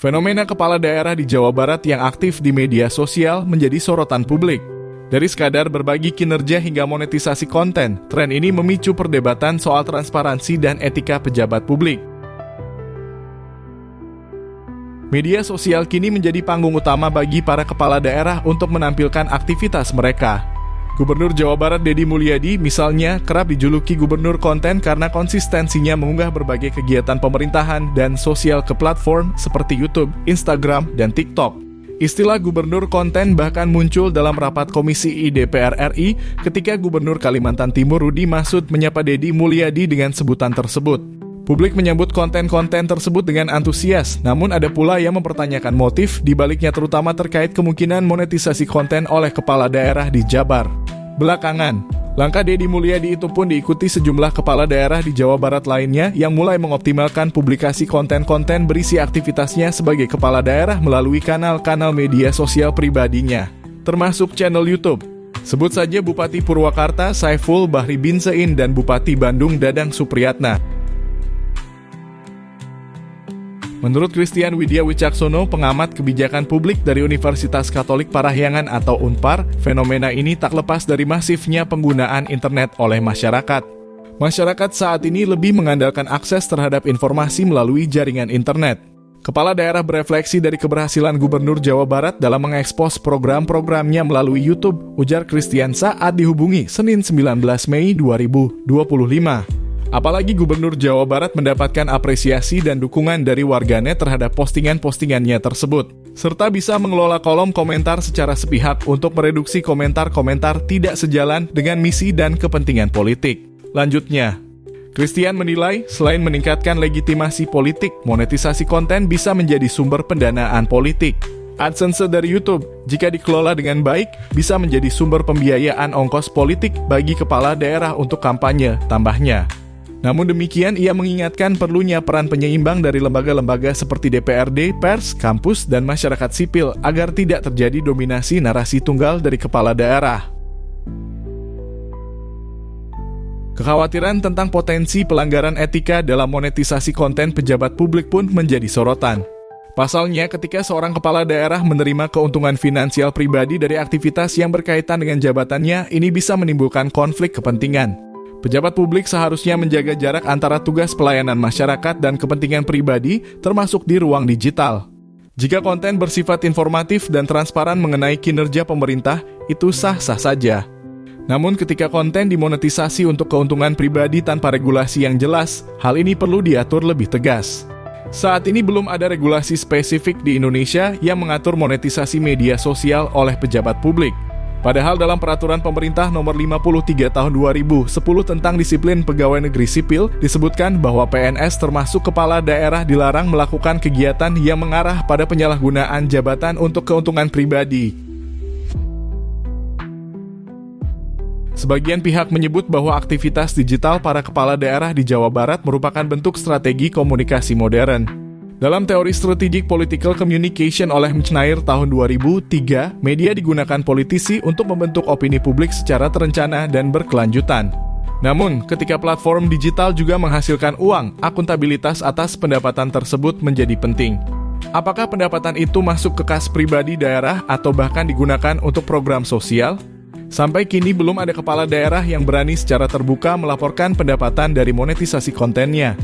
Fenomena kepala daerah di Jawa Barat yang aktif di media sosial menjadi sorotan publik. Dari sekadar berbagi kinerja hingga monetisasi konten, tren ini memicu perdebatan soal transparansi dan etika pejabat publik. Media sosial kini menjadi panggung utama bagi para kepala daerah untuk menampilkan aktivitas mereka. Gubernur Jawa Barat Deddy Mulyadi misalnya kerap dijuluki gubernur konten karena konsistensinya mengunggah berbagai kegiatan pemerintahan dan sosial ke platform seperti YouTube, Instagram, dan TikTok. Istilah gubernur konten bahkan muncul dalam rapat Komisi I DPR RI ketika Gubernur Kalimantan Timur Rudy Masud menyapa Deddy Mulyadi dengan sebutan tersebut. Publik menyambut konten-konten tersebut dengan antusias, namun ada pula yang mempertanyakan motif di baliknya terutama terkait kemungkinan monetisasi konten oleh kepala daerah di Jabar. Belakangan, langkah Deddy Mulyadi itu pun diikuti sejumlah kepala daerah di Jawa Barat lainnya yang mulai mengoptimalkan publikasi konten-konten berisi aktivitasnya sebagai kepala daerah melalui kanal-kanal media sosial pribadinya, termasuk channel YouTube. Sebut saja Bupati Purwakarta Saiful Bahri bin Zain dan Bupati Bandung Dadang Supriyatna. Menurut Christian Widya Wicaksono, pengamat kebijakan publik dari Universitas Katolik Parahyangan atau UNPAR, fenomena ini tak lepas dari masifnya penggunaan internet oleh masyarakat. Masyarakat saat ini lebih mengandalkan akses terhadap informasi melalui jaringan internet. Kepala daerah berefleksi dari keberhasilan Gubernur Jawa Barat dalam mengekspos program-programnya melalui YouTube, ujar Christian saat dihubungi Senin 19 Mei 2025. Apalagi Gubernur Jawa Barat mendapatkan apresiasi dan dukungan dari warganet terhadap postingan-postingannya tersebut, serta bisa mengelola kolom komentar secara sepihak untuk mereduksi komentar-komentar tidak sejalan dengan misi dan kepentingan politik. Lanjutnya, Christian menilai selain meningkatkan legitimasi politik, monetisasi konten bisa menjadi sumber pendanaan politik. AdSense dari YouTube, jika dikelola dengan baik, bisa menjadi sumber pembiayaan ongkos politik bagi kepala daerah untuk kampanye, tambahnya. Namun demikian, ia mengingatkan perlunya peran penyeimbang dari lembaga-lembaga seperti DPRD, pers, kampus, dan masyarakat sipil agar tidak terjadi dominasi narasi tunggal dari kepala daerah. Kekhawatiran tentang potensi pelanggaran etika dalam monetisasi konten pejabat publik pun menjadi sorotan. Pasalnya, ketika seorang kepala daerah menerima keuntungan finansial pribadi dari aktivitas yang berkaitan dengan jabatannya, ini bisa menimbulkan konflik kepentingan. Pejabat publik seharusnya menjaga jarak antara tugas pelayanan masyarakat dan kepentingan pribadi, termasuk di ruang digital. Jika konten bersifat informatif dan transparan mengenai kinerja pemerintah, itu sah-sah saja. Namun ketika konten dimonetisasi untuk keuntungan pribadi tanpa regulasi yang jelas, hal ini perlu diatur lebih tegas. Saat ini belum ada regulasi spesifik di Indonesia yang mengatur monetisasi media sosial oleh pejabat publik. Padahal dalam Peraturan Pemerintah Nomor 53 Tahun 2010 tentang Disiplin Pegawai Negeri Sipil disebutkan bahwa PNS termasuk kepala daerah dilarang melakukan kegiatan yang mengarah pada penyalahgunaan jabatan untuk keuntungan pribadi. Sebagian pihak menyebut bahwa aktivitas digital para kepala daerah di Jawa Barat merupakan bentuk strategi komunikasi modern. Dalam teori Strategic Political Communication oleh Mencnair tahun 2003, media digunakan politisi untuk membentuk opini publik secara terencana dan berkelanjutan. Namun, ketika platform digital juga menghasilkan uang, akuntabilitas atas pendapatan tersebut menjadi penting. Apakah pendapatan itu masuk ke kas pribadi daerah atau bahkan digunakan untuk program sosial? Sampai kini belum ada kepala daerah yang berani secara terbuka melaporkan pendapatan dari monetisasi kontennya.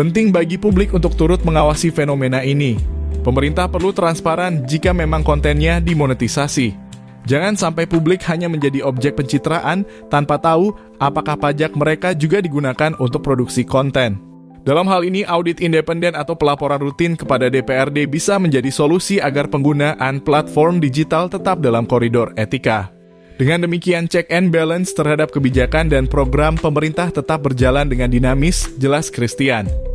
Penting bagi publik untuk turut mengawasi fenomena ini. Pemerintah perlu transparan jika memang kontennya dimonetisasi. Jangan sampai publik hanya menjadi objek pencitraan tanpa tahu apakah pajak mereka juga digunakan untuk produksi konten. Dalam hal ini, audit independen atau pelaporan rutin kepada DPRD bisa menjadi solusi agar penggunaan platform digital tetap dalam koridor etika. Dengan demikian, check and balance terhadap kebijakan dan program pemerintah tetap berjalan dengan dinamis, jelas Christian.